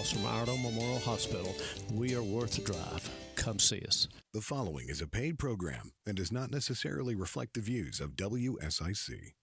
miles from Iredell Memorial Hospital. We are worth the drive. Come see us. The following is a paid program and does not necessarily reflect the views of WSIC.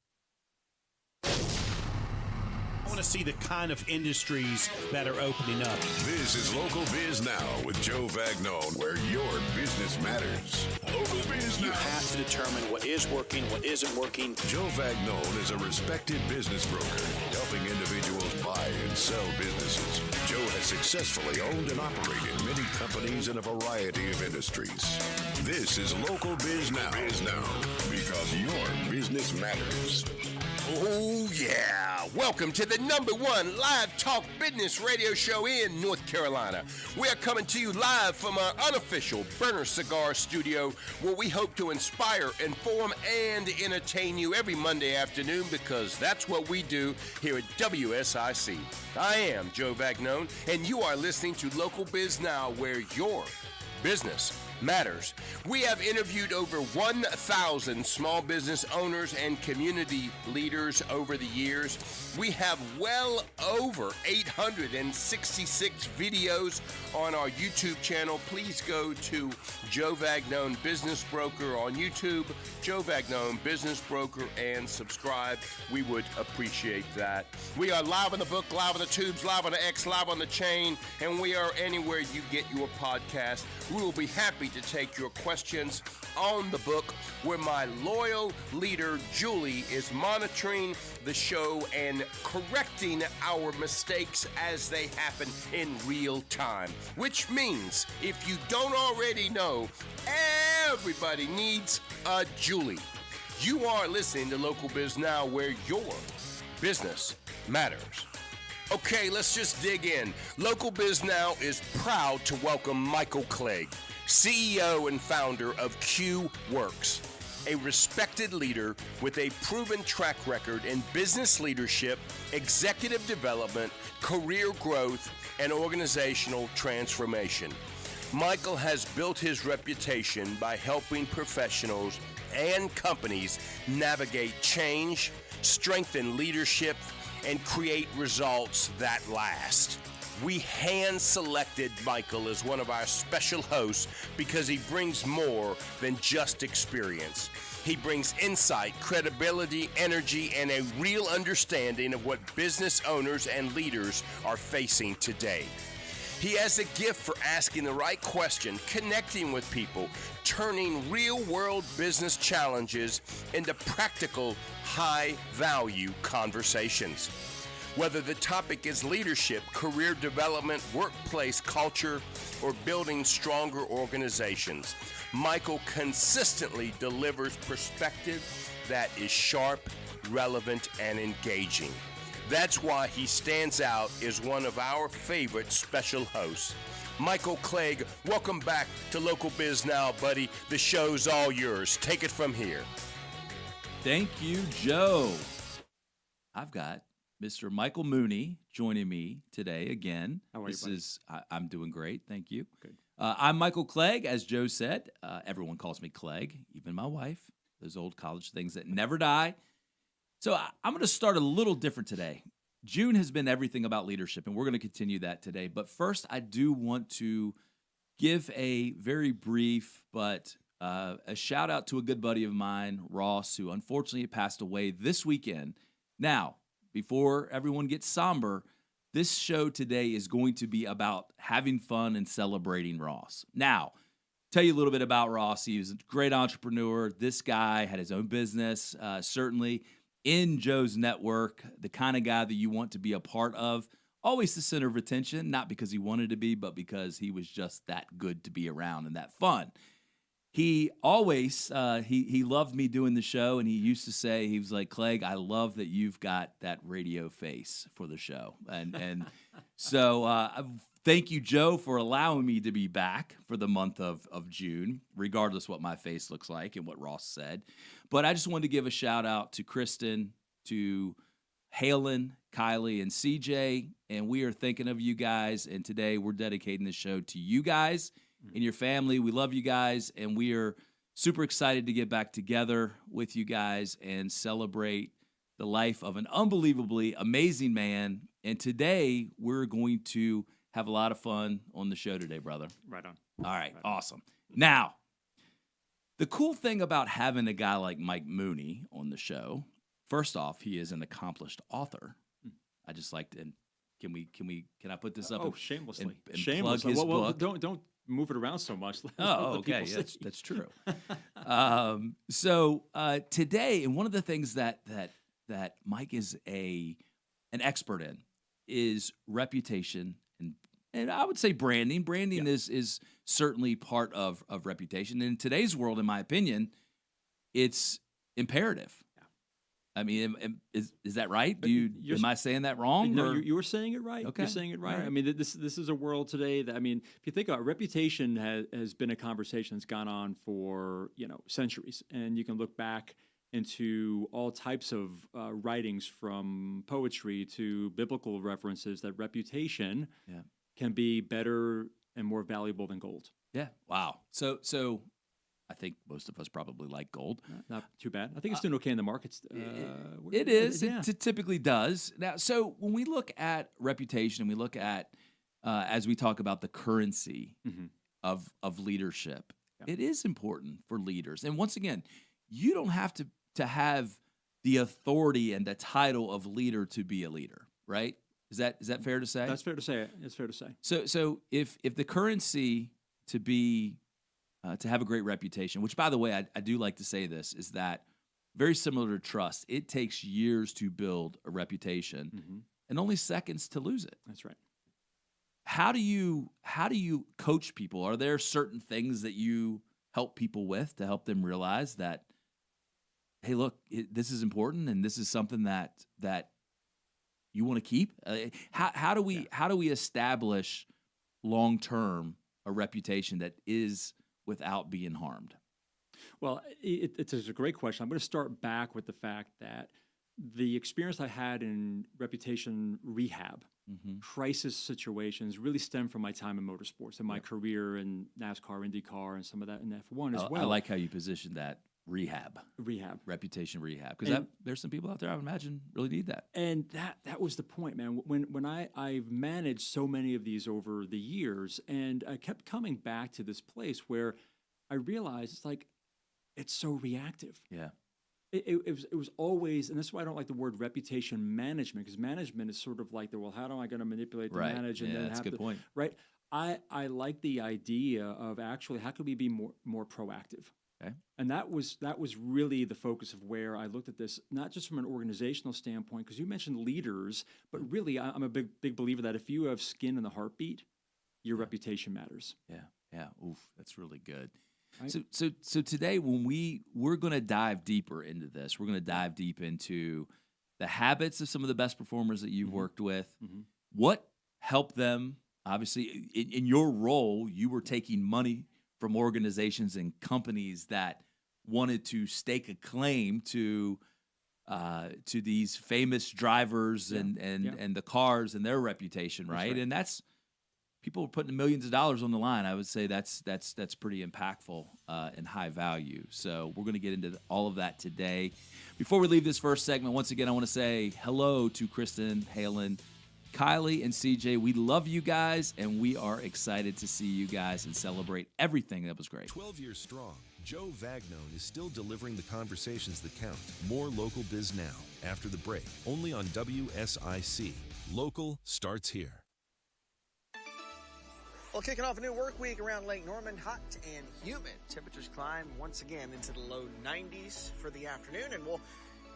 I want to see the kind of industries that are opening up. This is Local Biz Now with Joe Vagnone, where your business matters. Local Biz Now. You have to determine what is working, what isn't working. Joe Vagnone is a respected business broker, helping individuals buy and sell businesses. Joe has successfully owned and operated many companies in a variety of industries. This is Local Biz Now, because your business matters. Oh, yeah. Welcome to the #1 live talk business radio show in North Carolina. We are coming to you live from our unofficial Burner Cigar studio, where we hope to inspire, inform, and entertain you every Monday afternoon, because that's what we do here at WSIC. I am Joe Vagnone, and you are listening to Local Biz Now, where your business matters. We have interviewed over 1,000 small business owners and community leaders over the years. We have well over 866 videos on our YouTube channel. Please go to Joe Vagnone Business Broker on YouTube, Joe Vagnone Business Broker, and subscribe. We would appreciate that. We are live on the book, live on the tubes, live on the X, live on the chain, and we are anywhere you get your podcast. We will be happy to take your questions on the book, where my loyal leader, Julie, is monitoring the show and correcting our mistakes as they happen in real time. Which means, if you don't already know, everybody needs a Julie. You are listening to Local Biz Now, where your business matters. Okay, let's just dig in. Local Biz Now is proud to welcome Michael Clegg, CEO and founder of Q Works, a respected leader with a proven track record in business leadership, executive development, career growth, and organizational transformation. Michael has built his reputation by helping professionals and companies navigate change, strengthen leadership, and create results that last. We hand-selected Michael as one of our special hosts because he brings more than just experience. He brings insight, credibility, energy, and a real understanding of what business owners and leaders are facing today. He has a gift for asking the right question, connecting with people, turning real-world business challenges into practical, high-value conversations. Whether the topic is leadership, career development, workplace culture, or building stronger organizations, Michael consistently delivers perspective that is sharp, relevant, and engaging. That's why he stands out as one of our favorite special hosts. Michael Clegg, welcome back to Local Biz Now, buddy. The show's all yours. Take it from here. Thank you, Joe. I've got Mr. Michael Mooney joining me today again. How are you, buddy? I'm doing great, thank you. Good. I'm Michael Clegg, as Joe said. Everyone calls me Clegg, even my wife. Those old college things that never die. So I'm going to start a little different today. June has been everything about leadership, and we're going to continue that today. But first, I do want to give a very brief but a shout out to a good buddy of mine, Ross, who unfortunately passed away this weekend. Now, before everyone gets somber, this show today is going to be about having fun and celebrating Ross. Now, tell you a little bit about Ross. He was a great entrepreneur. This guy had his own business, certainly in Joe's network, the kind of guy that you want to be a part of. Always the center of attention, not because he wanted to be, but because he was just that good to be around and that fun. He always, he loved me doing the show, and he used to say, he was like, Clegg, I love that you've got that radio face for the show. And so thank you, Joe, for allowing me to be back for the month of June, regardless what my face looks like and what Ross said. But I just wanted to give a shout out to Kristen, to Halen, Kylie, and CJ, and we are thinking of you guys, and today we're dedicating the show to you guys and your family. We love you guys, and we are super excited to get back together with you guys and celebrate the life of an unbelievably amazing man. And today we're going to have a lot of fun on the show today, brother. Right on. All right, awesome. Now, the cool thing about having a guy like Mike Mooney on the show, first off, he is an accomplished author. I just like to, and can I put this up? Shamelessly. And Shamelessly. plug his book? Don't move it around so much. Okay, that's true. So today, and one of the things that Mike is an expert in is reputation and I would say branding. Branding is certainly part of reputation. And in today's world, in my opinion, it's imperative. I mean, is that right? Am I saying that wrong? No, you were saying it right. Okay. You're saying it right. Right. I mean, this is a world today that, I mean, if you think about it, reputation has been a conversation that's gone on for, centuries. And you can look back into all types of writings, from poetry to biblical references, that reputation can be better and more valuable than gold. Yeah. Wow. So I think most of us probably like gold. Not too bad. I think it's doing okay in the markets. It is. Yeah. It typically does. Now, so when we look at reputation, we look at, as we talk about the currency of leadership, it is important for leaders. And once again, you don't have to have the authority and the title of leader to be a leader, right? Is that fair to say? That's fair to say. It's fair to say. So if the currency to be to have a great reputation, which, by the way, I do like to say this, is that very similar to trust. It takes years to build a reputation and only seconds to lose it. That's right. How do you coach people? Are there certain things that you help people with to help them realize that, hey, look, this is important and this is something that you want to keep? How do we establish long-term a reputation that is without being harmed? Well, it's a great question. I'm going to start back with the fact that the experience I had in reputation rehab, crisis situations, really stemmed from my time in motorsports and my career in NASCAR, IndyCar, and some of that in F1 as well. I like how you positioned that. Rehab, reputation rehab, because there's some people out there I would imagine really need that. And that was the point, man. When I've managed so many of these over the years, and I kept coming back to this place where I realized it's so reactive. Yeah, it was always, and that's why I don't like the word reputation management, because management is sort of like how am I going to manipulate to manage, and then that's a good point. Right. I like the idea of actually how could we be more proactive. Okay. And that was really the focus of where I looked at this, not just from an organizational standpoint, because you mentioned leaders, but really I'm a big believer that if you have skin in the heartbeat, your reputation matters. Yeah. Oof, that's really good. Right? So today, when we're going to dive deeper into this, we're going to dive deep into the habits of some of the best performers that you've worked with. What helped them? Obviously, in your role, you were taking money from organizations and companies that wanted to stake a claim to these famous drivers and the cars and their reputation, right? And that's people are putting millions of dollars on the line. I would say that's pretty impactful and high value. So we're going to get into all of that today. Before we leave this first segment, once again, I want to say hello to Kristen, Halen, Kylie, and CJ. We love you guys, and we are excited to see you guys and celebrate everything that was great. 12 years strong, Joe Vagnone is still delivering the conversations that count. More Local Biz Now after the break, only on WSIC. Local starts here. Well, kicking off a new work week around Lake Norman, hot and humid. Temperatures climb once again into the low 90s for the afternoon, and we'll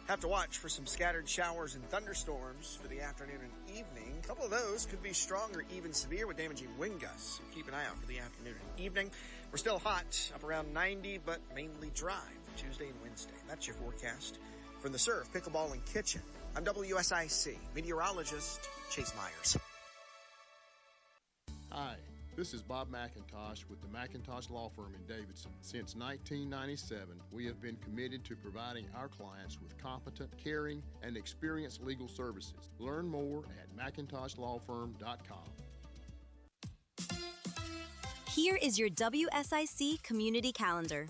have to watch for some scattered showers and thunderstorms for the afternoon and evening. A couple of those could be strong or even severe with damaging wind gusts. So keep an eye out for the afternoon and evening. We're still hot, up around 90, but mainly dry for Tuesday and Wednesday. That's your forecast from the Surf, Pickleball, and Kitchen. I'm WSIC meteorologist Chase Myers. Hi. This is Bob McIntosh with the McIntosh Law Firm in Davidson. Since 1997, we have been committed to providing our clients with competent, caring, and experienced legal services. Learn more at McIntoshLawFirm.com. Here is your WSIC community calendar.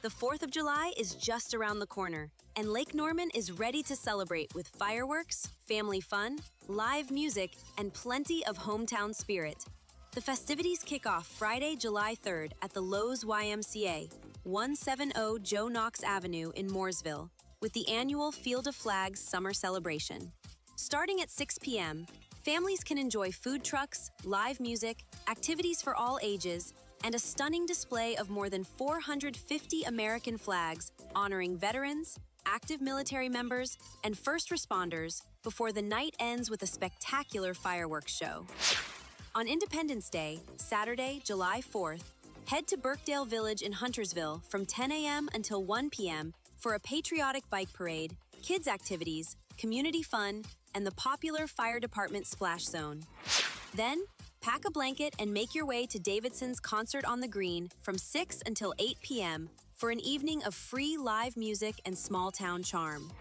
The 4th of July is just around the corner, and Lake Norman is ready to celebrate with fireworks, family fun, live music, and plenty of hometown spirit. The festivities kick off Friday, July 3rd at the Lowe's YMCA, 170 Joe Knox Avenue in Mooresville, with the annual Field of Flags summer celebration. Starting at 6 p.m., families can enjoy food trucks, live music, activities for all ages, and a stunning display of more than 450 American flags honoring veterans, active military members, and first responders before the night ends with a spectacular fireworks show. On Independence Day, Saturday, July 4th, head to Birkdale Village in Huntersville from 10 a.m. until 1 p.m. for a patriotic bike parade, kids' activities, community fun, and the popular fire department splash zone. Then, pack a blanket and make your way to Davidson's Concert on the Green from 6 until 8 p.m. for an evening of free live music and small-town charm.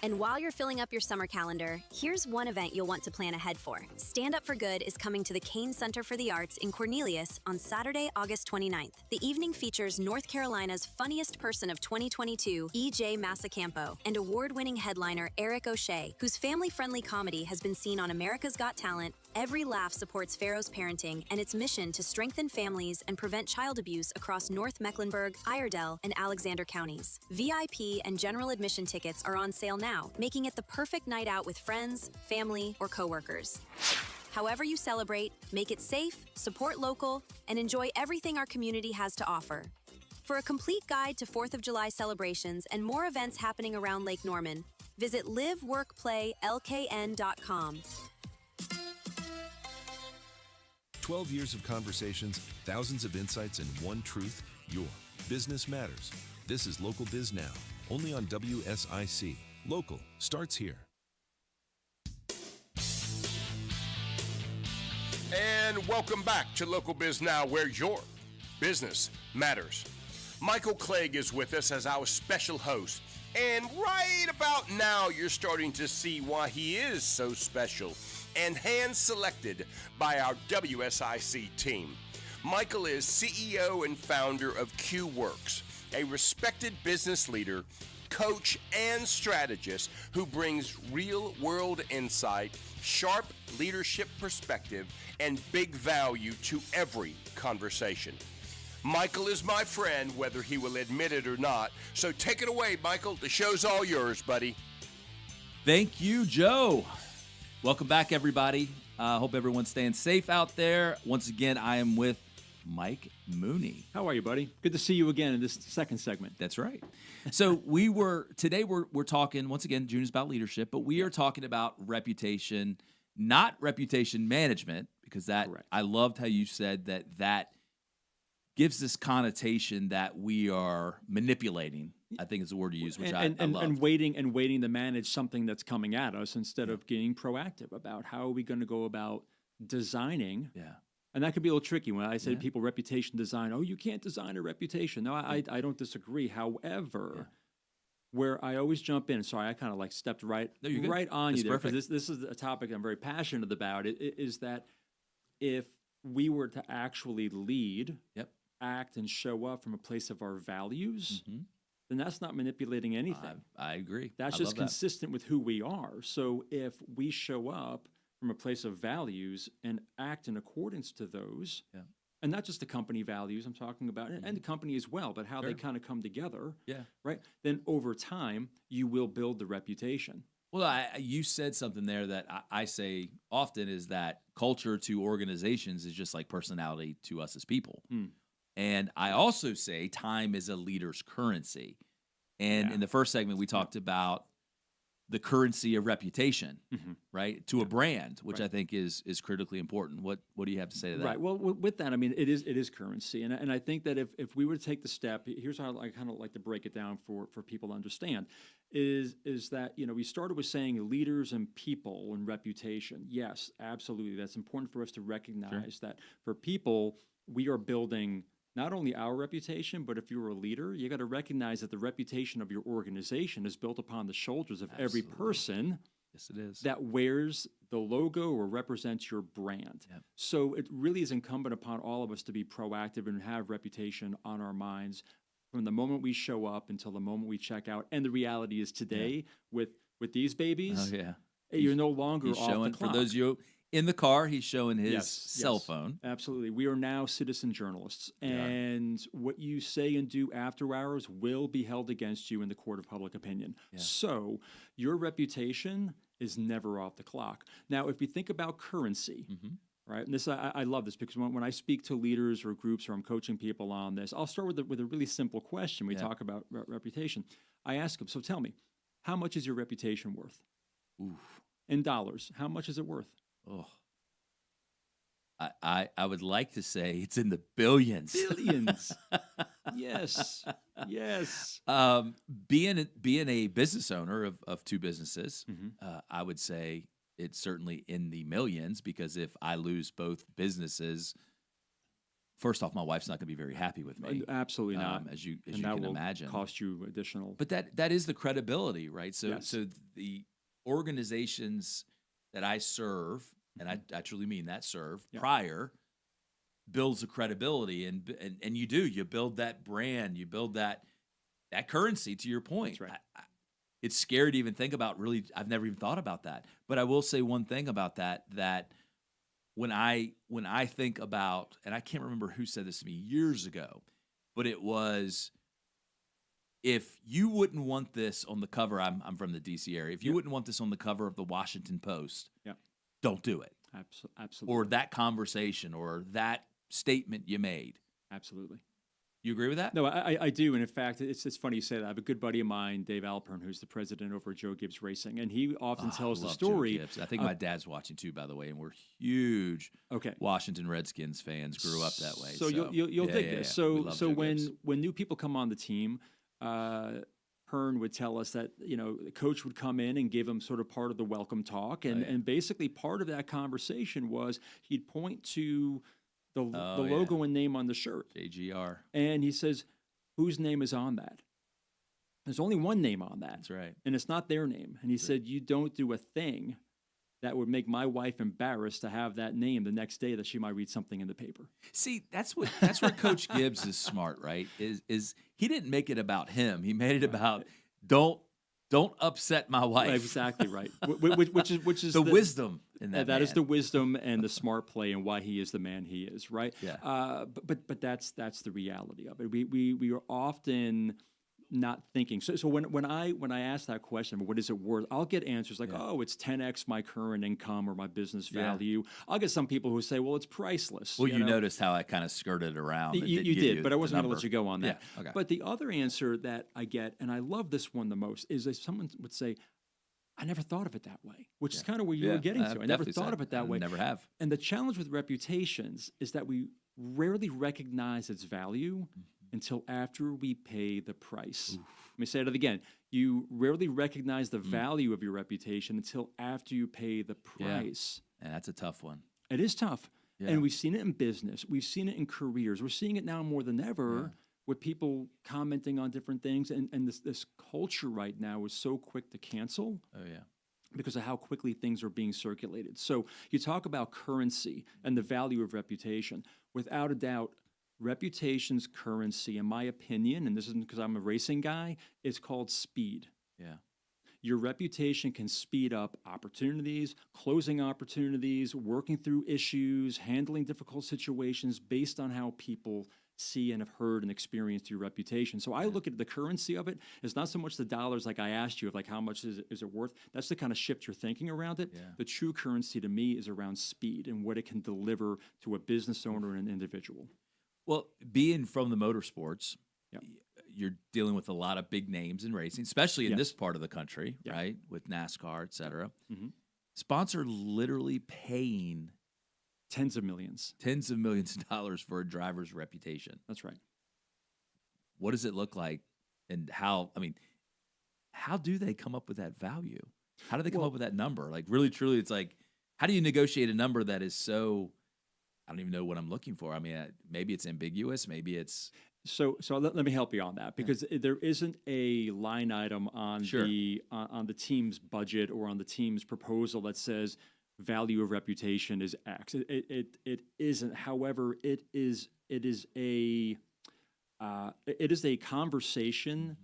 And while you're filling up your summer calendar, here's one event you'll want to plan ahead for. Stand Up for Good is coming to the Kane Center for the Arts in Cornelius on Saturday, August 29th. The evening features North Carolina's funniest person of 2022, E.J. Massacampo, and award-winning headliner Eric O'Shea, whose family-friendly comedy has been seen on America's Got Talent. Every Laugh supports Pharaoh's parenting and its mission to strengthen families and prevent child abuse across North Mecklenburg, Iredell, and Alexander counties. VIP and general admission tickets are on sale now, making it the perfect night out with friends, family, or coworkers. However you celebrate, make it safe, support local, and enjoy everything our community has to offer. For a complete guide to 4th of July celebrations and more events happening around Lake Norman, visit liveworkplaylkn.com. 12 years of conversations, thousands of insights, and one truth: your business matters. This is Local Biz Now, only on WSIC. Local starts here. And welcome back to Local Biz Now, where your business matters. Michael Clegg is with us as our special host. And right about now, you're starting to see why he is so special and hand-selected by our WSIC team. Michael is CEO and founder of QWorks, a respected business leader, coach, and strategist who brings real-world insight, sharp leadership perspective, and big value to every conversation. Michael is my friend, whether he will admit it or not. So take it away, Michael. The show's all yours, buddy. Thank you, Joe. Welcome back, everybody. Hope everyone's staying safe out there. Once again, I am with Mike Mooney. How are you, buddy? Good to see you again in this second segment. That's right. So today we're talking, once again, June is about leadership, but we are talking about reputation, not reputation management, because that, correct. I loved how you said that gives this connotation that we are manipulating, I think is the word you use, which I love. And waiting to manage something that's coming at us instead of being proactive about how are we going to go about designing. Yeah. And that could be a little tricky when I say to people reputation design. Oh, you can't design a reputation. No, I don't disagree. However, where I always jump in, sorry, I kind of like stepped right on you there, because this is a topic I'm very passionate about, is that if we were to actually lead, act, and show up from a place of our values, then that's not manipulating anything. I agree. That's just consistent with who we are. So if we show up from a place of values and act in accordance to those, and not just the company values I'm talking about, and the company as well, but how they kind of come together, right? Then over time, you will build the reputation. Well, you said something there that I say often, is that culture to organizations is just like personality to us as people. And I also say time is a leader's currency. And in the first segment, we talked about the currency of reputation, right, to a brand, which I think is critically important. What do you have to say to that? Right. Well, with that, I mean, it is currency, and I think that if we were to take the step, here's how I kind of like to break it down for people to understand, is that we started with saying leaders and people and reputation. Yes, absolutely, that's important for us to recognize that for people, we are building not only our reputation, but if you're a leader, you got to recognize that the reputation of your organization is built upon the shoulders of every person that wears the logo or represents your brand. So it really is incumbent upon all of us to be proactive and have reputation on our minds from the moment we show up until the moment we check out. And the reality is today with these babies, You're no longer he's off showing, the clock. for those of you in the car, he's showing his Yes, cell yes, phone. Absolutely. We are now citizen journalists. And what you say and do after hours will be held against you in the court of public opinion. Yeah. So your reputation is never off the clock. Now, if we think about currency, right? And this I love this because when I speak to leaders or groups or I'm coaching people on this, I'll start with a really simple question. We talk about reputation. I ask them, so tell me, how much is your reputation worth? Oof. In dollars, how much is it worth? Oh, I would like to say it's in the billions. Billions. Yes. Yes. Being a business owner of two businesses, I would say it's certainly in the millions, because if I lose both businesses, first off, my wife's not going to be very happy with me. Absolutely not. As you and can that will imagine. Cost you additional. But that is the credibility, right? So Yes. so the organizations that I serve, and I truly mean that, serve prior, builds a credibility, and you build that brand, you build that currency, to your point. That's right. It's scary to even think about. Really, I've never even thought about that. But I will say one thing about that when I think about, and I can't remember who said this to me years ago, but it was, if you wouldn't want this on the cover, I'm from the DC area, if you wouldn't want this on the cover of the Washington Post, don't do it. Absolutely. Or that conversation or that statement you made. Absolutely. You agree with that? No, I do. And in fact, it's funny you say that. I have a good buddy of mine, Dave Alpern, who's the president over at Joe Gibbs Racing, and he often tells the story. Joe Gibbs. I think my dad's watching too, by the way, and we're huge Washington Redskins fans. Grew up that way. So you'll dig this. Yeah. So when new people come on the team, Hearn would tell us that, the coach would come in and give him sort of part of the welcome talk, and basically part of that conversation was he'd point to the logo and name on the shirt. JGR. And he says, whose name is on that? There's only one name on that. That's right. And it's not their name. And he said, you don't do a thing that would make my wife embarrassed to have that name the next day that she might read something in the paper. See, that's where Coach Gibbs is smart, right? Is he didn't make it about him. He made it about don't upset my wife. Exactly right. which is the wisdom in that. That is the wisdom and the smart play and why he is the man he is, right? Yeah. But that's the reality of it. We are often not thinking. So when I ask that question, what is it worth? I'll get answers like, oh, it's 10x my current income or my business value. I'll get some people who say, well, it's priceless. Well, you noticed how I kind of skirted around. You did, but I wasn't going to let you go on that. Yeah, okay. But the other answer that I get, and I love this one the most, is that someone would say, I never thought of it that way, which is kind of where you were getting to. I never thought of it that way. Never have. And the challenge with reputations is that we rarely recognize its value until after we pay the price. Let me say it again. You rarely recognize the value of your reputation until after you pay the price. Yeah, that's a tough one. It is tough. Yeah. And we've seen it in business. We've seen it in careers. We're seeing it now more than ever with people commenting on different things. And this culture right now is so quick to cancel. Oh, yeah. Because of how quickly things are being circulated. So you talk about currency and the value of reputation. Without a doubt, reputation's currency, in my opinion, and this isn't because I'm a racing guy, it's called speed. Yeah. Your reputation can speed up opportunities, closing opportunities, working through issues, handling difficult situations based on how people see and have heard and experienced your reputation. So I look at the currency of it. It's not so much the dollars like I asked you of like how much is it worth. That's the kind of shift you're thinking around it. Yeah. The true currency to me is around speed and what it can deliver to a business owner and an individual. Well, being from the motorsports, you're dealing with a lot of big names in racing, especially in this part of the country, right? With NASCAR, et cetera. Sponsor literally paying tens of millions of dollars for a driver's reputation. That's right. What does it look like, and how do they come up with that value? How do they come up with that number? Like, really, truly, it's like, how do you negotiate a number that is so, I don't even know what I'm looking for. I mean, maybe it's ambiguous. Maybe it's... So let me help you on that, because there isn't a line item on the team's budget or on the team's proposal that says value of reputation is X. It isn't. However, it is a conversation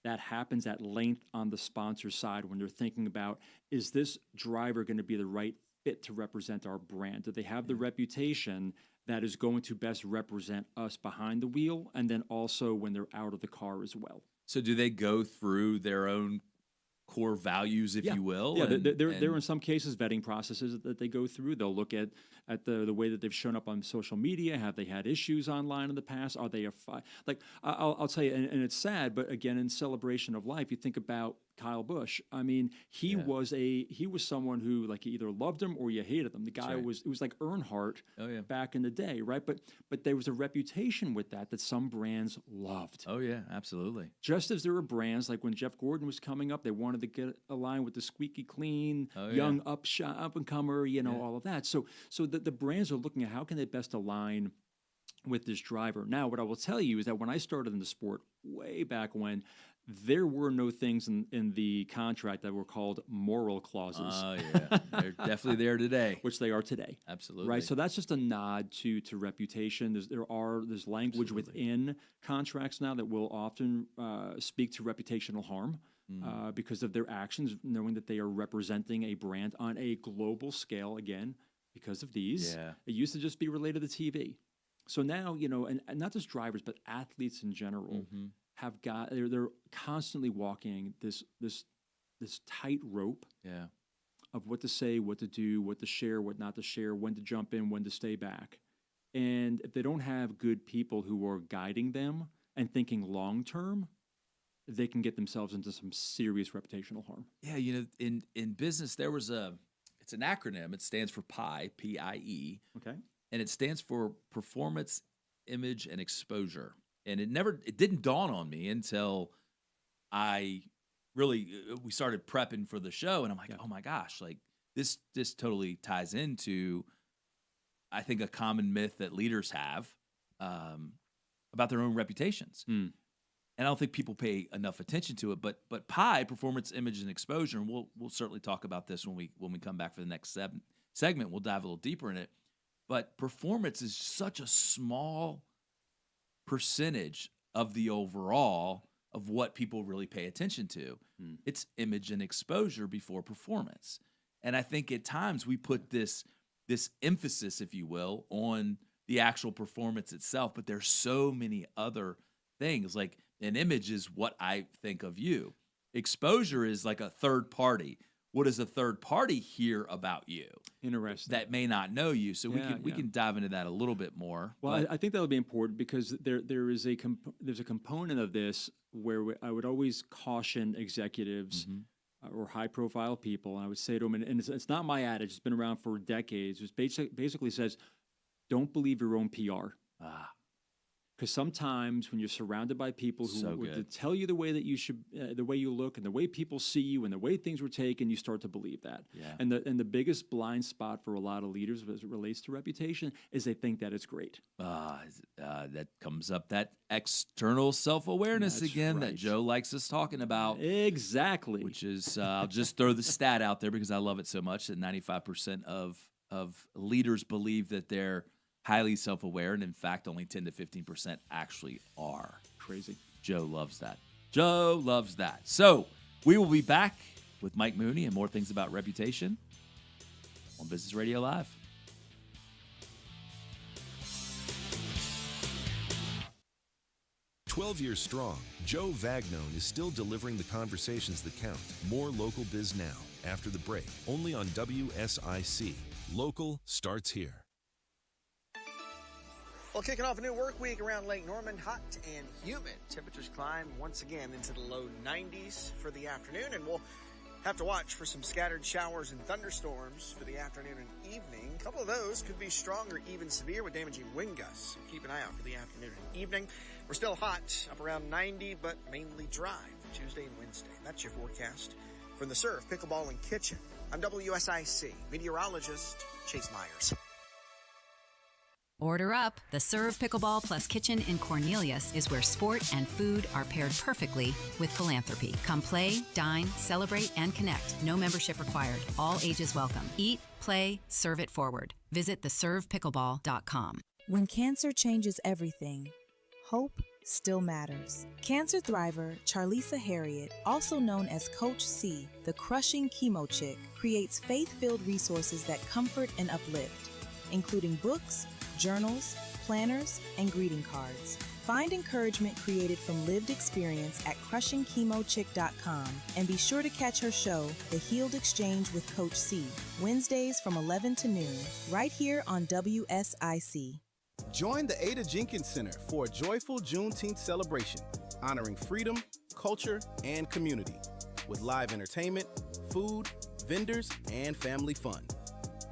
that happens at length on the sponsor side when they're thinking about, is this driver going to be the right fit to represent our brand? Do they have the reputation that is going to best represent us behind the wheel, and then also when they're out of the car as well? So do they go through their own core values, if you will? Yeah, there are in some cases vetting processes that they go through. They'll look at the way that they've shown up on social media. Have they had issues online in the past? Are they I'll tell you, and it's sad, but again, in celebration of life, you think about Kyle Busch. I mean, he was someone who, like, you either loved him or you hated him. The guy it was like Earnhardt back in the day, right? But there was a reputation with that some brands loved. Oh yeah, absolutely. Just as there were brands like when Jeff Gordon was coming up, they wanted to get aligned with the squeaky clean, young up and comer, all of that. So the brands are looking at how can they best align with this driver. Now, what I will tell you is that when I started in the sport way back when, there were no things in the contract that were called moral clauses. Oh, yeah. They're definitely there today. Which they are today. Absolutely. Right? So that's just a nod to reputation. There's language within contracts now that will often speak to reputational harm because of their actions, knowing that they are representing a brand on a global scale, again, because of these. Yeah. It used to just be related to TV. So now, and not just drivers, but athletes in general they're constantly walking this tight rope of what to say, what to do, what to share, what not to share, when to jump in, when to stay back. And if they don't have good people who are guiding them and thinking long term, they can get themselves into some serious reputational harm. Yeah, in business it's an acronym. It stands for PIE, P-I-E. Okay. And it stands for performance, image, and exposure. And it didn't dawn on me until we started prepping for the show, and I'm like, oh my gosh, like this totally ties into, I think, a common myth that leaders have about their own reputations. And I don't think people pay enough attention to it. But PIE, performance, image, and exposure, and we'll certainly talk about this when we come back for the next segment. We'll dive a little deeper in it. But performance is such a small percentage of the overall of what people really pay attention to. It's image and exposure before performance. And I think at times we put this emphasis, if you will, on the actual performance itself, but there's so many other things. Like an image is what I think of you. Exposure is like a third party. What does a third party hear about you? Interesting. That may not know you. So we can dive into that a little bit more. Well, I think that would be important because there's a component of this where I would always caution executives or high-profile people, and I would say to them, and it's not my adage, it's been around for decades, it basically says, don't believe your own PR. Because sometimes when you're surrounded by people who would tell you the way that you should, the way you look, and the way people see you, and the way things were taken, you start to believe that. Yeah. And the biggest blind spot for a lot of leaders as it relates to reputation is they think that it's great. That comes up, that external self-awareness again that Joe likes us talking about. Exactly. Which is, I'll just throw the stat out there because I love it so much, that 95% of leaders believe that they're highly self-aware, and in fact, only 10 to 15% actually are. Crazy. Joe loves that. Joe loves that. So we will be back with Mike Mooney and more things about reputation on Business Radio Live. "12 years strong, Joe Vagnone is still delivering the conversations that count. More Local Biz Now after the break, only on WSIC. Local starts here. Well, kicking off a new work week around Lake Norman, hot and humid. Temperatures climb once again into the low 90s for the afternoon, and we'll have to watch for some scattered showers and thunderstorms for the afternoon and evening. A couple of those could be strong or even severe with damaging wind gusts. So keep an eye out for the afternoon and evening. We're still hot, up around 90, but mainly dry for Tuesday and Wednesday. That's your forecast from the Surf Pickleball and Kitchen. I'm WSIC meteorologist Chase Myers. Order up. The Serve Pickleball Plus Kitchen in Cornelius is where sport and food are paired perfectly with philanthropy. Come play, dine, celebrate, and connect. No membership required. All ages welcome. Eat, play, serve it forward. Visit theservepickleball.com. When cancer changes everything, hope still matters. Cancer thriver Charlisa Harriet, also known as Coach C, the crushing chemo chick, creates faith-filled resources that comfort and uplift, including books, journals, planners, and greeting cards. Find encouragement created from lived experience at crushingchemochick.com and be sure to catch her show, The Healed Exchange with Coach C, Wednesdays from 11 to noon, right here on WSIC. Join the Ada Jenkins Center for a joyful Juneteenth celebration, honoring freedom, culture, and community, with live entertainment, food, vendors, and family fun.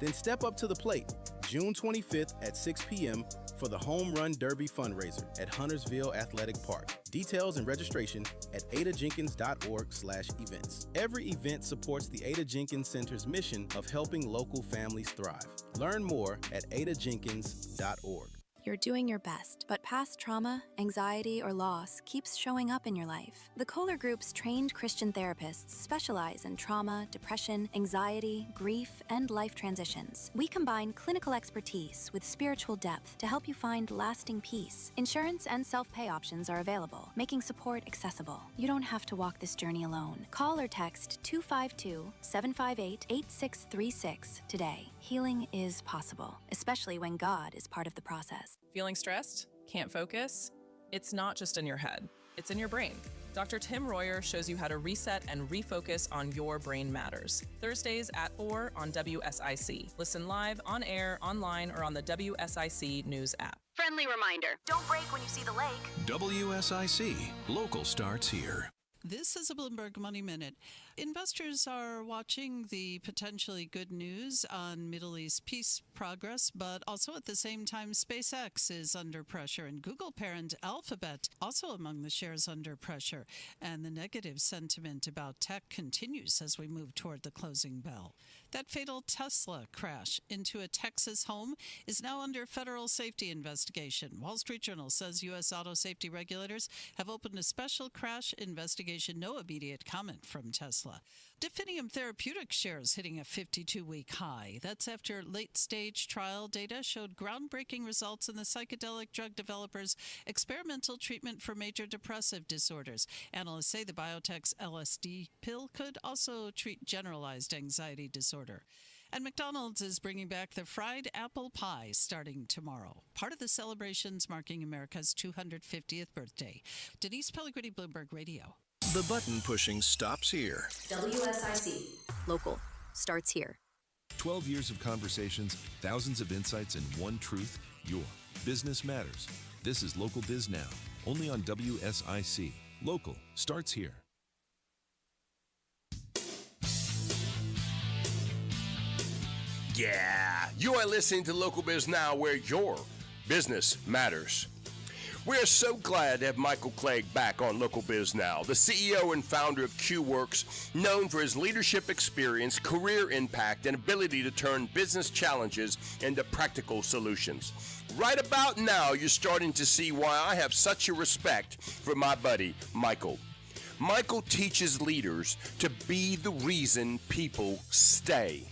Then step up to the plate, June 25th at 6 p.m. for the Home Run Derby fundraiser at Huntersville Athletic Park. Details and registration at adajenkins.org/events. Every event supports the Ada Jenkins Center's mission of helping local families thrive. Learn more at adajenkins.org. You're doing your best, but past trauma, anxiety, or loss keeps showing up in your life. The Kohler Group's trained Christian therapists specialize in trauma, depression, anxiety, grief, and life transitions. We combine clinical expertise with spiritual depth to help you find lasting peace. Insurance and self-pay options are available, making support accessible. You don't have to walk this journey alone. Call or text 252-758-8636 today. Healing is possible, especially when God is part of the process. Feeling stressed? Can't focus? It's not just in your head, it's in your brain. Dr. Tim Royer shows you how to reset and refocus on Your Brain Matters. Thursdays at 4 on WSIC. Listen live, on air, online, or on the WSIC News app. Friendly reminder, don't break when you see the lake. WSIC. Local starts here. This is a Bloomberg Money Minute. Investors are watching the potentially good news on Middle East peace progress, but also at the same time, SpaceX is under pressure, and Google parent Alphabet also among the shares under pressure. And the negative sentiment about tech continues as we move toward the closing bell. That fatal Tesla crash into a Texas home is now under federal safety investigation. Wall Street Journal says U.S. auto safety regulators have opened a special crash investigation. No immediate comment from Tesla. Definium Therapeutics shares hitting a 52-week high. That's after late-stage trial data showed groundbreaking results in the psychedelic drug developer's experimental treatment for major depressive disorders. Analysts say the biotech's LSD pill could also treat generalized anxiety disorder. And McDonald's is bringing back the fried apple pie starting tomorrow, part of the celebrations marking America's 250th birthday. Denise Pellegrini, Bloomberg Radio. The button pushing stops here. WSIC. Local starts here. 12 years of conversations, thousands of insights, and one truth: your business matters. This is Local Biz Now, only on WSIC. Local starts here. Yeah, you are listening to Local Biz Now, where your business matters. We are so glad to have Michael Clegg back on Local Biz Now, the CEO and founder of QWorks, known for his leadership experience, career impact, and ability to turn business challenges into practical solutions. Right about now, you're starting to see why I have such a respect for my buddy, Michael. Michael teaches leaders to be the reason people stay.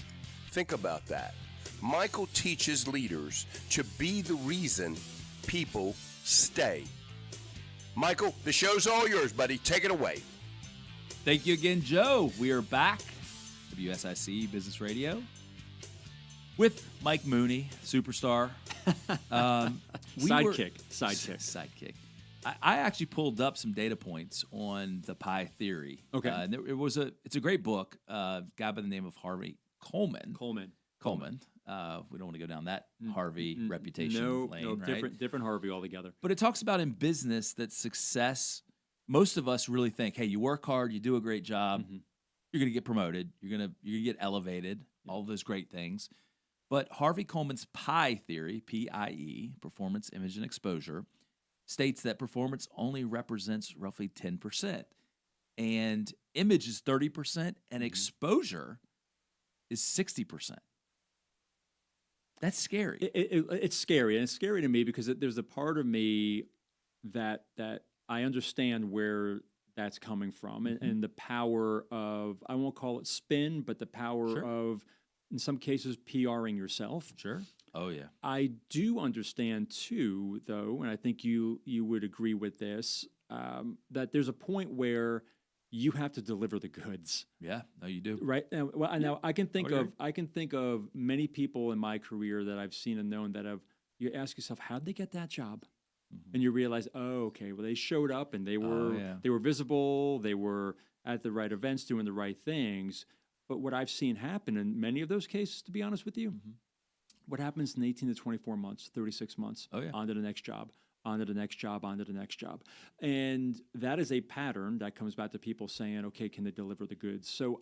Think about that. Michael teaches leaders to be the reason people stay. Michael, the show's all yours, buddy. Take it away. Thank you again, Joe. We are back, WSIC Business Radio, with Mike Mooney, superstar. Sidekick. I actually pulled up some data points on the pie theory. Okay. And it's a great book. A guy by the name of Harvey Coleman. We don't want to go down that Harvey reputation lane, right? different Harvey altogether. But it talks about in business that success, most of us really think, hey, you work hard, you do a great job, you're going to get promoted, you're going to get elevated, all those great things. But Harvey Coleman's PIE theory, P-I-E, performance, image, and exposure, states that performance only represents roughly 10%. And image is 30%, and exposure is 60%. That's scary. It's scary, and it's scary to me because there's a part of me that I understand where that's coming from, and the power of, I won't call it spin, but the power of in some cases, PRing yourself. Sure. Oh, yeah. I do understand, too, though, and I think you would agree with this, that there's a point where you have to deliver the goods. Yeah, no, you do. Right. Now I can think of many people in my career that I've seen and known that have. You ask yourself, how'd they get that job? And you realize, oh, okay, well, they showed up and they were visible, they were at the right events doing the right things. But what I've seen happen in many of those cases, to be honest with you, what happens in 18 to 24 months, 36 months, on to the next job, on to the next job, on to the next job. And that is a pattern that comes back to people saying, okay, can they deliver the goods? So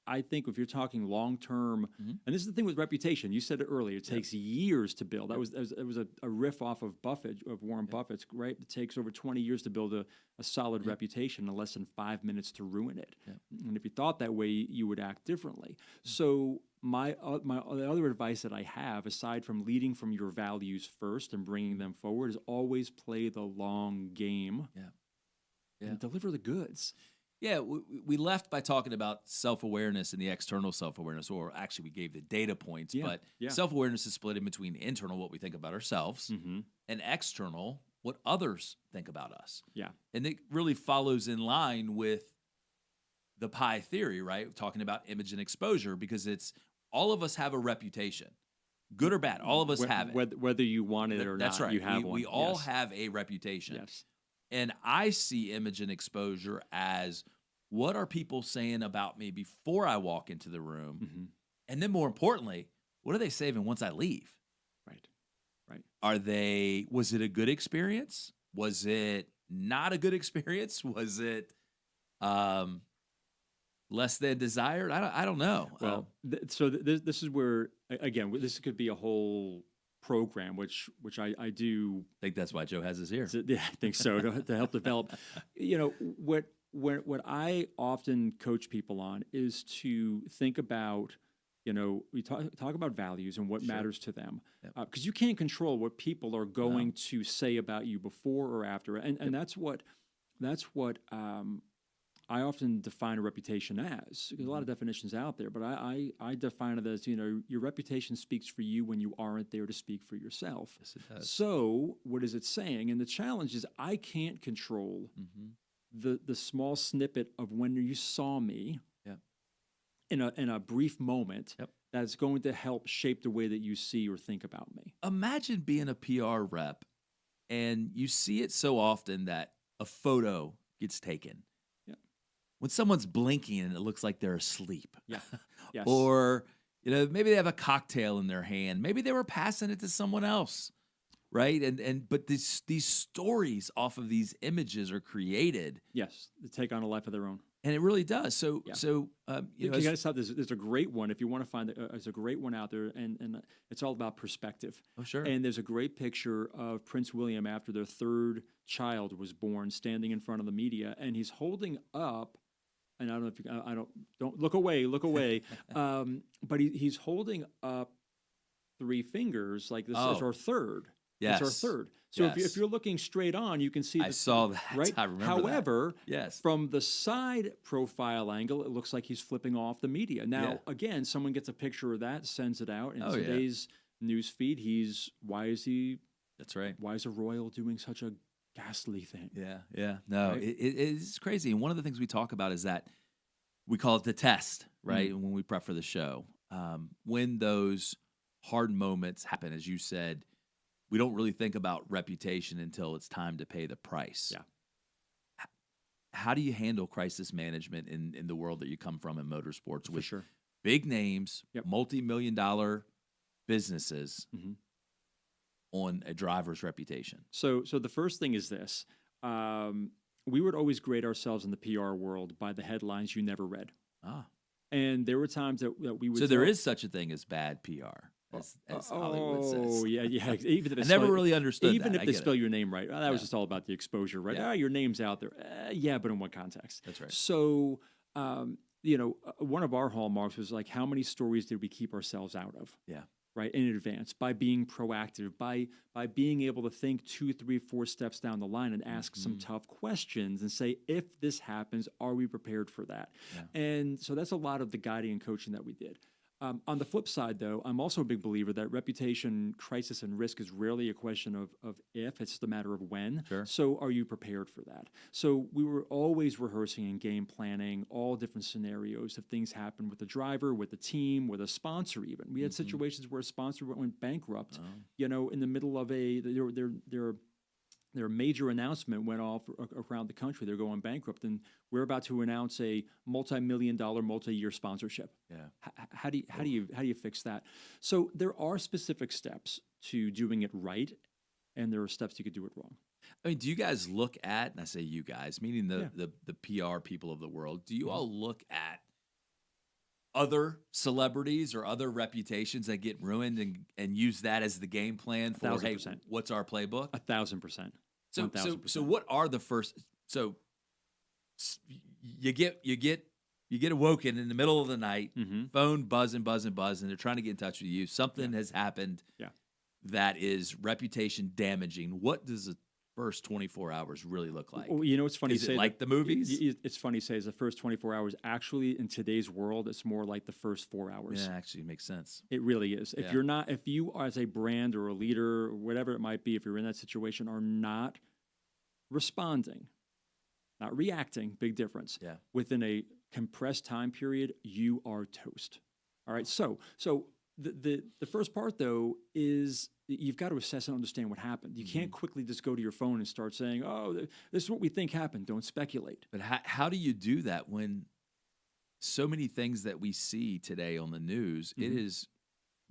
I think if you're talking long term, and this is the thing with reputation. You said it earlier. It takes years to build. That was a riff off of Warren Buffett's. Right, it takes over 20 years to build a solid reputation, and less than 5 minutes to ruin it. And if you thought that way, you would act differently. So the other advice that I have, aside from leading from your values first and bringing them forward, is always play the long game. And deliver the goods. Yeah, we left by talking about self-awareness and the external self-awareness, or actually we gave the data points, but self-awareness is split in between internal, what we think about ourselves, and external, what others think about us. Yeah. And it really follows in line with the pie theory, right? Talking about image and exposure, because it's all of us have a reputation, good or bad. All of us have it. Whether you want it or That's not, right. you have one. We all have a reputation. Yes. And I see image and exposure as, what are people saying about me before I walk into the room? And then more importantly, what are they saying once I leave? Right. Was it a good experience? Was it not a good experience? Was it less than desired? I don't know. Well, this is where, again, this could be a whole program, which I do think that's why Joe has us here. Yeah, I think so, to help develop. You know, what I often coach people on is to think about, you know, we talk about values and what matters to them, because you can't control what people are going to say about you before or after, and that's what I often define a reputation as. There's a lot of definitions out there, but I define it as, you know, your reputation speaks for you when you aren't there to speak for yourself. Yes, it does. So what is it saying? And the challenge is I can't control the small snippet of when you saw me in a brief moment that's going to help shape the way that you see or think about me. Imagine being a PR rep and you see it so often that a photo gets taken. When someone's blinking and it looks like they're asleep. Yeah. Yes. Or, you know, maybe they have a cocktail in their hand. Maybe they were passing it to someone else, right? But these stories off of these images are created. Yes, they take on a life of their own. And it really does. So, you guys have this. There's a great one. If you want to find it, there's a great one out there, and it's all about perspective. Oh, sure. And there's a great picture of Prince William after their third child was born, standing in front of the media, and he's holding up. And I don't know if you, don't look away, but he's holding up three fingers like this is our third. Yes. It's our third. So if you're looking straight on, you can see. I saw that. Right. I remember However, that. Yes. From the side profile angle, it looks like he's flipping off the media. Now, again, someone gets a picture of that, sends it out, and today's news feed, why is he? That's right. Why is a royal doing such a ghastly thing? Yeah. No, right? It's crazy. And one of the things we talk about is that we call it the test, right? When we prep for the show, when those hard moments happen, as you said, we don't really think about reputation until it's time to pay the price. Yeah. How do you handle crisis management in the world that you come from in motorsports with sure. big names, multi-million-dollar businesses on a driver's reputation? So the first thing is this. We would always grade ourselves in the PR world by the headlines you never read. And there were times that we would... So there is such a thing as bad PR. As Hollywood says. Oh, yeah. Even if I never really understood even that. Even if they spell your name right. That was just all about the exposure, right? Yeah. Your name's out there. But in what context? That's right. So, one of our hallmarks was like, how many stories did we keep ourselves out of? Yeah. Right, in advance, by being proactive, by being able to think 2, 3, 4 steps down the line and ask some tough questions and say, if this happens, are we prepared for that? Yeah. And so that's a lot of the guiding and coaching that we did. On the flip side, though, I'm also a big believer that reputation crisis and risk is rarely a question of if, it's just a matter of when. Sure. So are you prepared for that? So we were always rehearsing and game planning all different scenarios if things happen with the driver, with the team, with a sponsor even. We had situations where a sponsor went bankrupt, in the middle of their major announcement went off around the country. They're going bankrupt, and we're about to announce a multi-million-dollar, multi-year sponsorship. Yeah. How do you fix that? So there are specific steps to doing it right, and there are steps you could do it wrong. I mean, do you guys look at, and I say you guys, meaning the PR people of the world, do you all look at other celebrities or other reputations that get ruined and use that as the game plan for, 1,000%. hey, what's our playbook? 1,000%. So what are the first? So you get awoken in the middle of the night, phone buzzing, and they're trying to get in touch with you. Something has happened that is reputation damaging. What does the first 24 hours really look like? Well, it's funny. Is to say it like the movies? It's funny to say is the first 24 hours. Actually, in today's world, it's more like the first 4 hours. Yeah, actually makes sense. It really is. If you are as a brand or a leader or whatever it might be, if you're in that situation, are not responding, not reacting, big difference. Yeah. Within a compressed time period, you are toast. All right. So the first part though is you've got to assess and understand what happened. You can't quickly just go to your phone and start saying, "Oh, this is what we think happened." Don't speculate. But how do you do that when so many things that we see today on the news? It is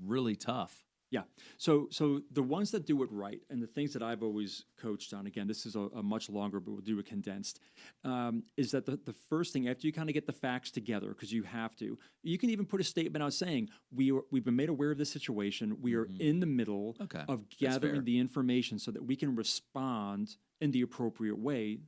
really tough. Yeah. So the ones that do it right, and the things that I've always coached on, again, this is a much longer, but we'll do it condensed, is that the first thing, after you kind of get the facts together, because you have to, you can even put a statement out saying, we've been made aware of this situation. We are in the middle of gathering the information so that we can respond in the appropriate way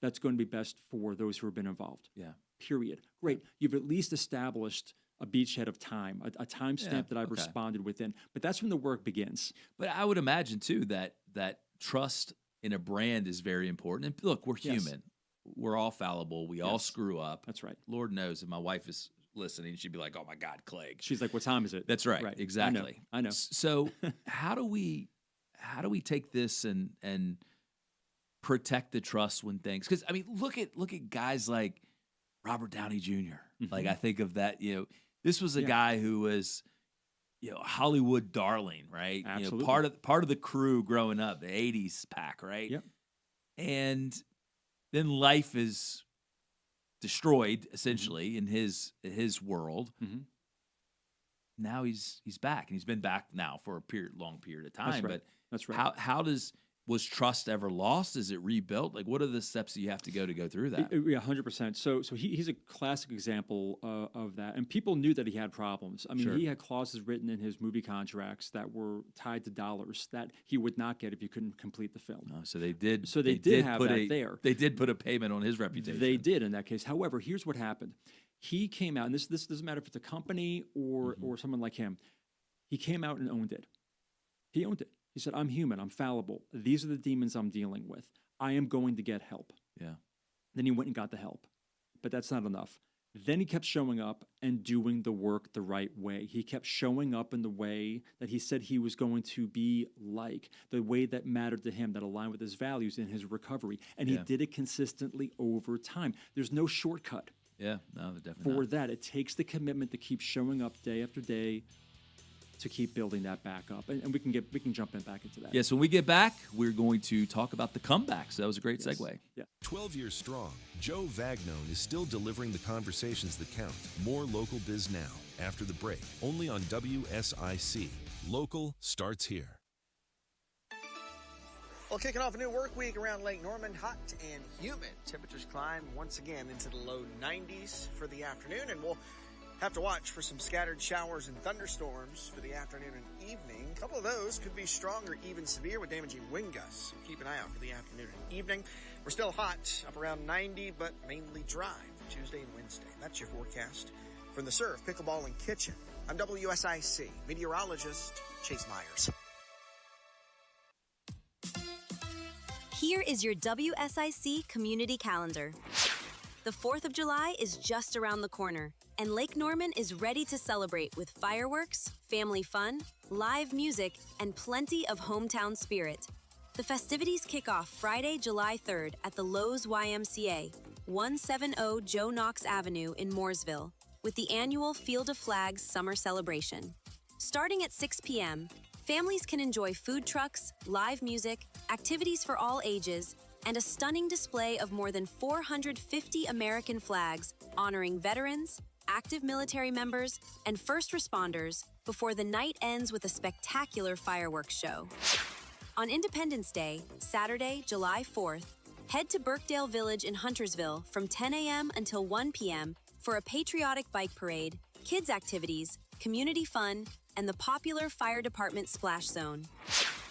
that's going to be best for those who have been involved. Yeah. Period. Great. You've at least established a beachhead of time, a time stamp that I've responded within. But that's when the work begins. But I would imagine, too, that trust in a brand is very important. And look, we're human. We're all fallible. We all screw up. That's right. Lord knows if my wife is listening, she'd be like, "Oh, my God, Clegg." She's like, "What time is it?" That's right. Exactly. I know. So how do we take this and protect the trust when things – because, I mean, look at guys like Robert Downey Jr. Like, I think of that, this was a guy who was, Hollywood darling, right? Absolutely. Part of the crew growing up, the 80s pack, right? Yep. And then life is destroyed, essentially, in his world. Now he's back, and he's been back now for a long period of time. That's right. But that's right. Was trust ever lost? Is it rebuilt? Like, what are the steps that you have to go through that? Yeah, 100%. So he's a classic example of that. And people knew that he had problems. I mean, he had clauses written in his movie contracts that were tied to dollars that he would not get if you couldn't complete the film. Oh, so they did. So they did have that there. They did put a payment on his reputation. They did in that case. However, here's what happened. He came out, and this doesn't matter if it's a company or someone like him. He came out and owned it. He owned it. He said, "I'm human. I'm fallible. These are the demons I'm dealing with. I am going to get help." Yeah. Then he went and got the help. But that's not enough. Then he kept showing up and doing the work the right way. He kept showing up in the way that he said he was going to be like, the way that mattered to him, that aligned with his values in his recovery. And he did it consistently over time. There's no shortcut. Yeah, no, definitely for not. that. It takes the commitment to keep showing up day after day, to keep building that back up, and we can jump in back into that. Yes, when we get back, we're going to talk about the comebacks. That was a great segue. Yeah. 12 years strong, Joe Vagnone is still delivering the conversations that count. More Local Biz Now after the break, only on WSIC. Local starts here. Well, kicking off a new work week around Lake Norman, hot and humid. Temperatures climb once again into the low 90s for the afternoon, and we'll have to watch for some scattered showers and thunderstorms for the afternoon and evening. A couple of those could be strong or even severe with damaging wind gusts. So keep an eye out for the afternoon and evening. We're still hot, up around 90, but mainly dry for Tuesday and Wednesday. That's your forecast from the Surf, Pickleball, and Kitchen. I'm WSIC meteorologist Chase Myers. Here is your WSIC community calendar. The 4th of July is just around the corner. and Lake Norman is ready to celebrate with fireworks, family fun, live music, and plenty of hometown spirit. The festivities kick off Friday, July 3rd at the Lowe's YMCA, 170 Joe Knox Avenue in Mooresville, with the annual Field of Flags summer celebration. Starting at 6 p.m., families can enjoy food trucks, live music, activities for all ages, and a stunning display of more than 450 American flags honoring veterans, active military members, and first responders before the night ends with a spectacular fireworks show. On Independence Day, Saturday, July 4th, head to Birkdale Village in Huntersville from 10 a.m. until 1 p.m. for a patriotic bike parade, kids' activities, community fun, and the popular fire department splash zone.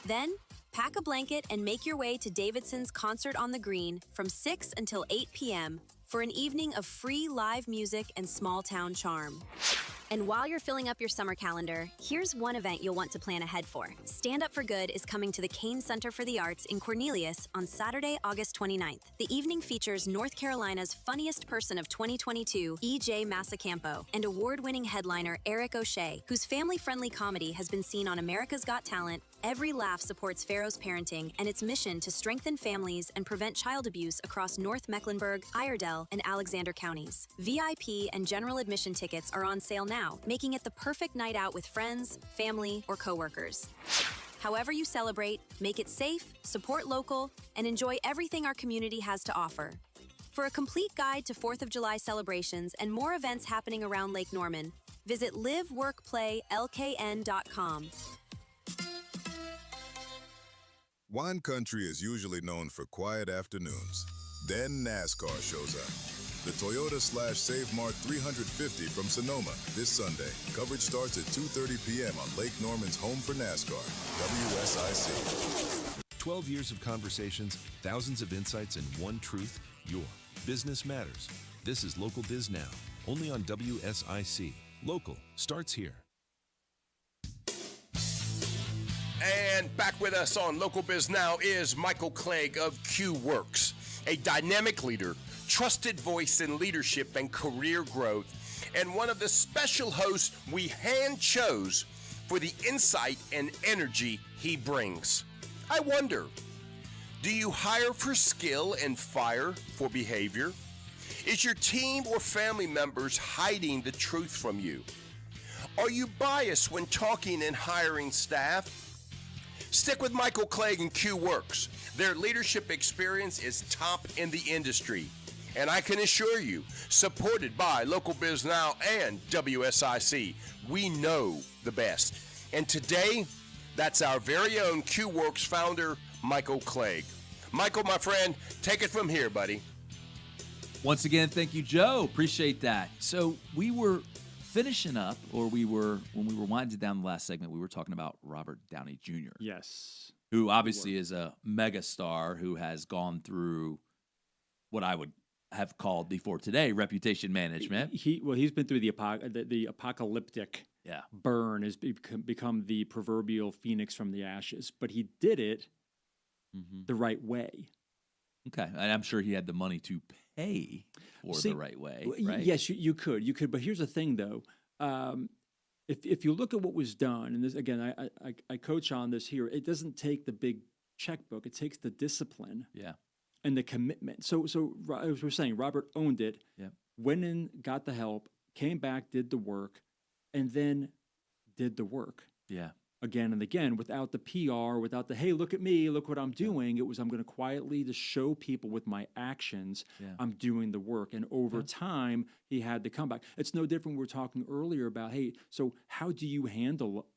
Then, pack a blanket and make your way to Davidson's Concert on the Green from 6 until 8 p.m. for an evening of free live music and small-town charm. And while you're filling up your summer calendar, here's one event you'll want to plan ahead for. Stand Up for Good is coming to the Kane Center for the Arts in Cornelius on Saturday, August 29th. The evening features North Carolina's funniest person of 2022, E.J. Massacampo, and award-winning headliner Eric O'Shea, whose family-friendly comedy has been seen on America's Got Talent. Every Laugh supports Pharaoh's parenting and its mission to strengthen families and prevent child abuse across North Mecklenburg, Iredell, and Alexander counties. VIP and general admission tickets are on sale now, making it the perfect night out with friends, family, or coworkers. However you celebrate, make it safe, support local, and enjoy everything our community has to offer. For a complete guide to 4th of July celebrations and more events happening around Lake Norman, visit liveworkplaylkn.com. Wine country is usually known for quiet afternoons. Then NASCAR shows up. The Toyota/Save Mart 350 from Sonoma this Sunday. Coverage starts at 2:30 p.m. on Lake Norman's home for NASCAR, WSIC. 12 years of conversations, thousands of insights, and one truth: your business matters. This is Local Biz Now, only on WSIC. Local starts here. And back with us on Local Biz Now is Michael Clegg of QWorks, a dynamic leader, trusted voice in leadership and career growth, and one of the special hosts we hand chose for the insight and energy he brings. I wonder, do you hire for skill and fire for behavior? Is your team or family members hiding the truth from you? Are you biased when talking and hiring staff? Stick with Michael Clegg and QWorks. Their leadership experience is top in the industry. And I can assure you, supported by Local Biz Now and WSIC, we know the best. And today, that's our very own QWorks founder, Michael Clegg. Michael, my friend, take it from here, buddy. Once again, thank you, Joe. Appreciate that. So we were finishing up, when we were winding down the last segment, we were talking about Robert Downey Jr. Yes. Who obviously is a megastar who has gone through what I would have called before today reputation management. He's been through the apocalyptic burn, has become the proverbial phoenix from the ashes, but he did it the right way. Okay, and I'm sure he had the money to pay for the right way, right? Yes, you could. But here's the thing, though. If you look at what was done, and this, again, I coach on this here, it doesn't take the big checkbook. It takes the discipline and the commitment. So as we're saying, Robert owned it, went in, got the help, came back, did the work, and then did the work. Yeah. Again and again, without the PR, without the, hey, look at me, look what I'm doing. It was, I'm going to quietly just show people with my actions, I'm doing the work. And over time, he had to come back. It's no different. We were talking earlier about, hey, so how do you handle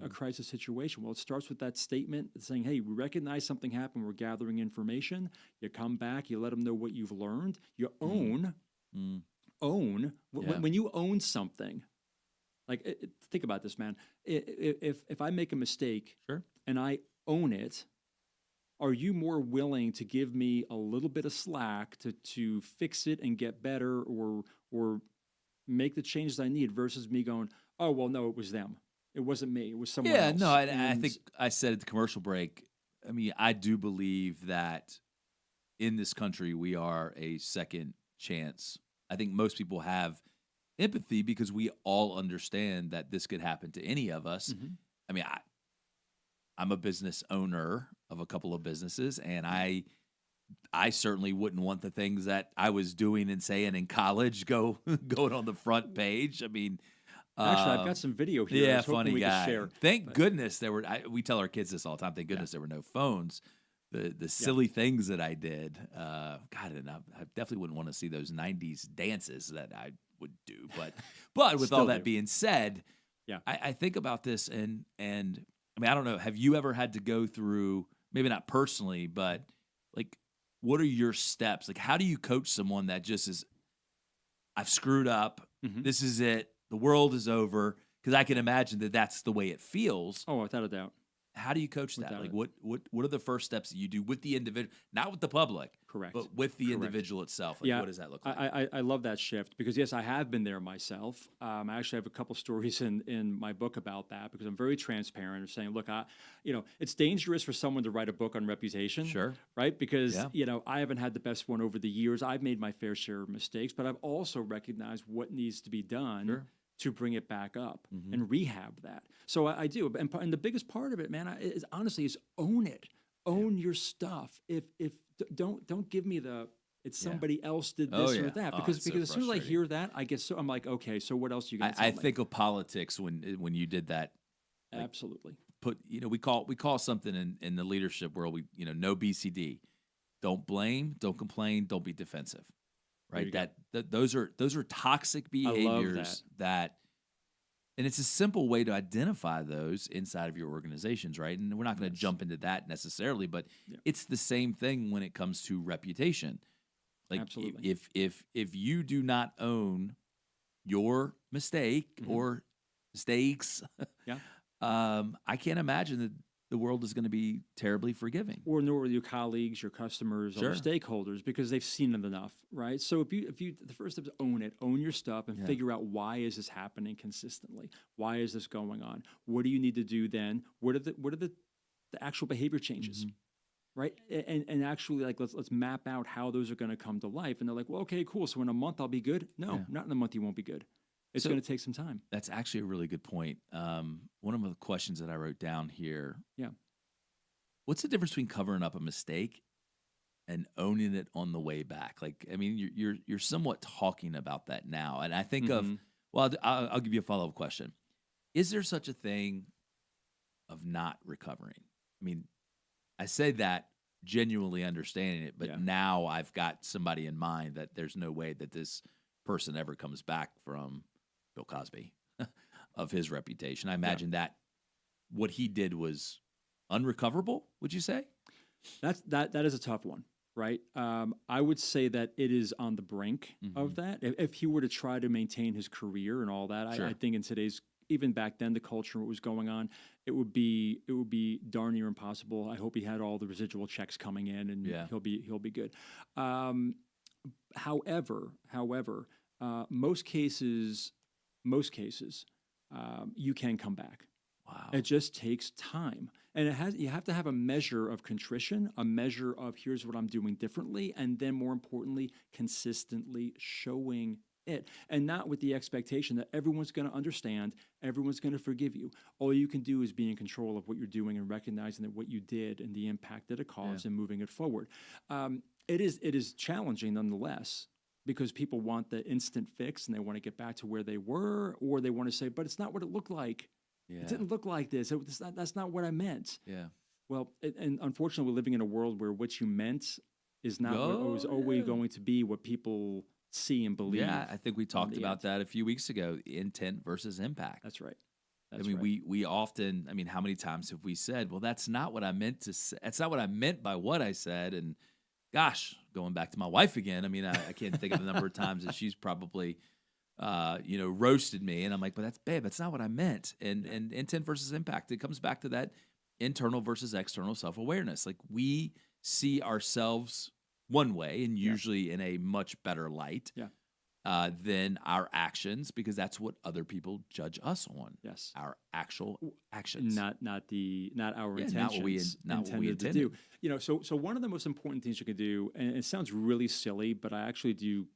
a crisis situation? Well, it starts with that statement saying, hey, we recognize something happened. We're gathering information. You come back, you let them know what you've learned. You own. When you own something, like, think about this, man. If I make a mistake and I own it, are you more willing to give me a little bit of slack to fix it and get better or make the changes I need versus me going, oh, well, no, it was them. It wasn't me. It was someone else. Yeah, no, I think I said at the commercial break, I mean, I do believe that in this country we are a second chance. I think most people have empathy because we all understand that this could happen to any of us. I mean, I'm a business owner of a couple of businesses, and I certainly wouldn't want the things that I was doing and saying in college going on the front page. I mean, actually, I've got some video here. Yeah, I was hoping funny we could guy. share. Thank goodness there were. We tell our kids this all the time. Thank goodness there were no phones. The silly things that I did. God, and I definitely wouldn't want to see those '90s dances that I would do. But with all that being said, I think about this and I mean, I don't know. Have you ever had to go through, maybe not personally, but like, what are your steps? Like, how do you coach someone that just is, I've screwed up. This is it. The world is over. Because I can imagine that that's the way it feels. Oh, without a doubt. How do you coach that? Like, what are the first steps that you do with the individual, not with the public, correct, but with the individual itself? Like, what does that look like? I love that shift because yes, I have been there myself. I actually have a couple stories in my book about that because I'm very transparent and saying, look, it's dangerous for someone to write a book on reputation, right? Because I haven't had the best one over the years. I've made my fair share of mistakes, but I've also recognized what needs to be done. To bring it back up and rehab that. So I do. And the biggest part of it, man, is honestly own it. Own your stuff. If don't give me the somebody else did this or that because as soon as I hear that, I get I'm like, okay, so what else are you going to tell me? I think of politics when you did that. Like, absolutely. We call something in the leadership world, no BCD. Don't blame, don't complain, don't be defensive. Right, those are toxic behaviors that, and it's a simple way to identify those inside of your organizations, right? And we're not going to jump into that necessarily, but it's the same thing when it comes to reputation. Like, absolutely. If you do not own your mistake or mistakes, I can't imagine that the world is going to be terribly forgiving. Or nor with your colleagues, your customers, or stakeholders, because they've seen it enough, right? So if you, the first step is own it, own your stuff, and figure out why is this happening consistently? Why is this going on? What do you need to do then? What are the actual behavior changes? Right? And actually, like, let's map out how those are going to come to life. And they're like, well, okay, cool. So in a month I'll be good. No, not in a month you won't be good. It's going to take some time. That's actually a really good point. One of the questions that I wrote down here. Yeah. What's the difference between covering up a mistake and owning it on the way back? Like, I mean, you're somewhat talking about that now, and I think of. Well, I'll give you a follow-up question. Is there such a thing of not recovering? I mean, I say that genuinely understanding it, but now I've got somebody in mind that there's no way that this person ever comes back from Bill Cosby of his reputation. I imagine that what he did was unrecoverable, would you say? That is a tough one, right? I would say that it is on the brink of that. If he were to try to maintain his career and all that, I think in today's, even back then, the culture, what was going on, it would be darn near impossible. I hope he had all the residual checks coming in, and he'll be good. However, most cases, you can come back. Wow. It just takes time. And you have to have a measure of contrition, a measure of here's what I'm doing differently, and then more importantly, consistently showing it. And not with the expectation that everyone's going to understand, everyone's going to forgive you. All you can do is be in control of what you're doing and recognizing that what you did and the impact that it caused and moving it forward. It is challenging nonetheless, because people want the instant fix and they want to get back to where they were, or they want to say, but it's not what it looked like. It didn't look like this. That's not what I meant. Yeah. Well, and unfortunately, we're living in a world where what you meant is not what was always going to be what people see and believe. Yeah, I think we talked about that a few weeks ago, intent versus impact. That's right. We often, how many times have we said, well, that's not what I meant to say. That's not what I meant by what I said. And gosh, going back to my wife again, I can't think of the number of times that she's probably, roasted me. And I'm like, but that's not what I meant. And intent versus impact, it comes back to that internal versus external self-awareness. Like, we see ourselves one way, and usually in a much better light than our actions, because that's what other people judge us on. Yes, our actual actions, not our intentions, not what we intended to do. So one of the most important things you can do, and it sounds really silly, but I actually do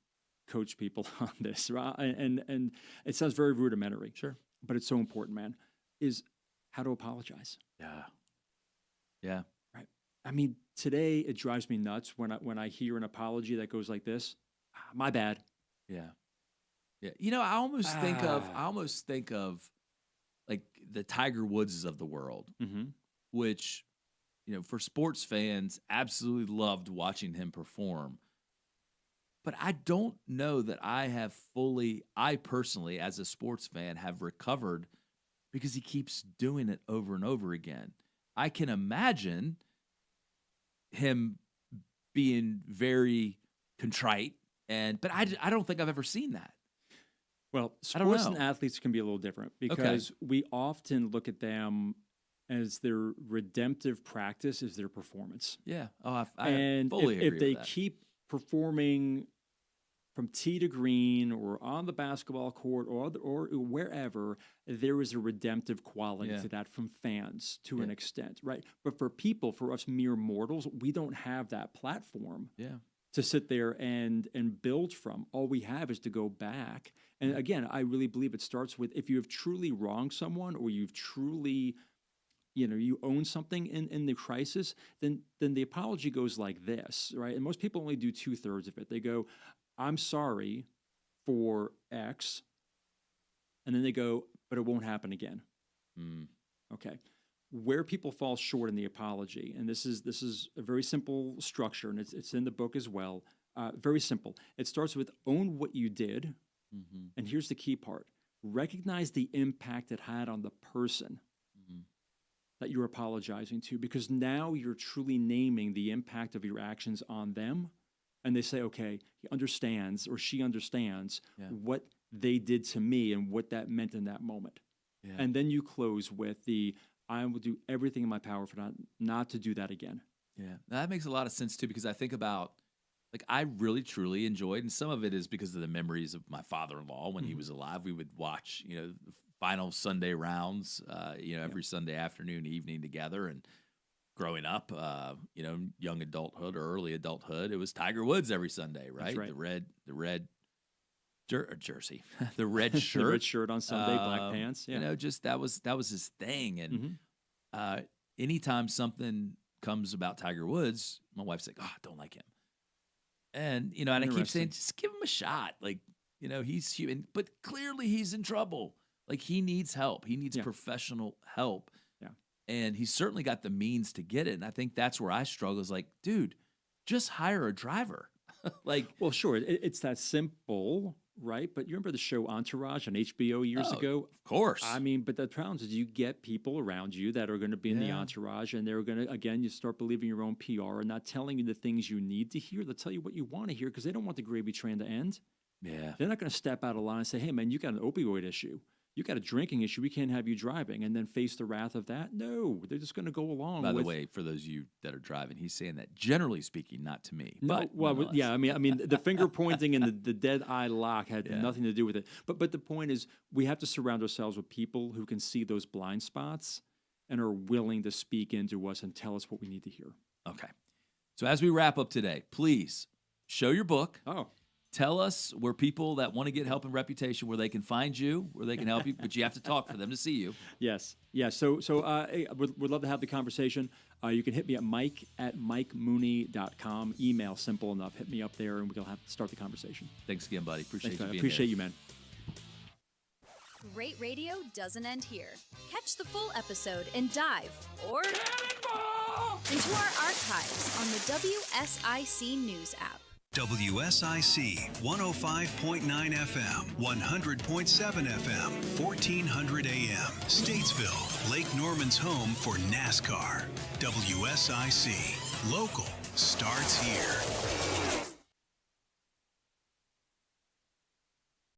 coach people on this, right? And it sounds very rudimentary. Sure. But it's so important, man, is how to apologize. Yeah. Yeah. Right. I mean, today it drives me nuts when I hear an apology that goes like this. My bad. Yeah. Yeah. You know, I almost think of like the Tiger Woodses of the world, which, you know, for sports fans, absolutely loved watching him perform. But I don't know that I personally, as a sports fan, have recovered because he keeps doing it over and over again. I can imagine him being very contrite, but I don't think I've ever seen that. Well, sports and athletes can be a little different because we often look at them as their redemptive practice is their performance. Yeah. Oh, I fully agree if they with that. keep performing from tee to green or on the basketball court or wherever, there is a redemptive quality to that from fans to an extent, right? But for people, for us mere mortals, we don't have that platform to sit there and build from. All we have is to go back. And again, I really believe it starts with if you have truly wronged someone or you've truly, you own something in the crisis, then the apology goes like this, right? And most people only do 2/3 of it. They go, I'm sorry for X, and then they go, but it won't happen again. Okay. Where people fall short in the apology, and this is a very simple structure, and it's in the book as well. Very simple. It starts with own what you did, and here's the key part: recognize the impact it had on the person that you're apologizing to, because now you're truly naming the impact of your actions on them. And they say, okay, he understands or she understands what they did to me and what that meant in that moment. Yeah. And then you close with I will do everything in my power for not to do that again. Yeah, that makes a lot of sense too, because I think about, like, I really truly enjoyed, and some of it is because of the memories of my father-in-law when he was alive. We would watch, the final Sunday rounds, every Sunday afternoon, evening together, and growing up, young adulthood or early adulthood, it was Tiger Woods every Sunday, right? That's right. The red jersey, the red shirt, the red shirt on Sunday, black pants. Yeah. Just that was his thing. And anytime something comes about Tiger Woods, my wife's like, "Oh, I don't like him." And and I keep saying, just give him a shot. Like, he's human, but clearly he's in trouble. Like, he needs help. He needs professional help. And he's certainly got the means to get it. And I think that's where I struggle is like, dude, just hire a driver. Well, sure. It's that simple, right? But you remember the show Entourage on HBO years ago? Of course. I mean, but the problem is you get people around you that are going to be in the entourage, and they're going to, again, you start believing your own PR and not telling you the things you need to hear. They'll tell you what you want to hear because they don't want the gravy train to end. Yeah. They're not going to step out of line and say, hey, man, you got an opioid issue. You got a drinking issue. We can't have you driving, and then face the wrath of that. No, they're just going to go along. By the way, for those of you that are driving, he's saying that generally speaking, not to me. No, but well, yeah, I mean, the finger pointing and the dead eye lock had nothing to do with it. But the point is, we have to surround ourselves with people who can see those blind spots and are willing to speak into us and tell us what we need to hear. Okay. So as we wrap up today, please show your book. Oh. Tell us where people that want to get help and reputation, where they can find you, where they can help you, but you have to talk for them to see you. Yes. Yeah. So we'd love to have the conversation. You can hit me at mike@mikemooney.com. Email, simple enough. Hit me up there, and we'll have to start the conversation. Thanks again, buddy. Appreciate you being Appreciate here. you, man. Great radio doesn't end here. Catch the full episode and dive into our archives on the WSIC News app. WSIC 105.9 FM, 100.7 FM, 1400 AM. Statesville, Lake Norman's home for NASCAR. WSIC. Local starts here.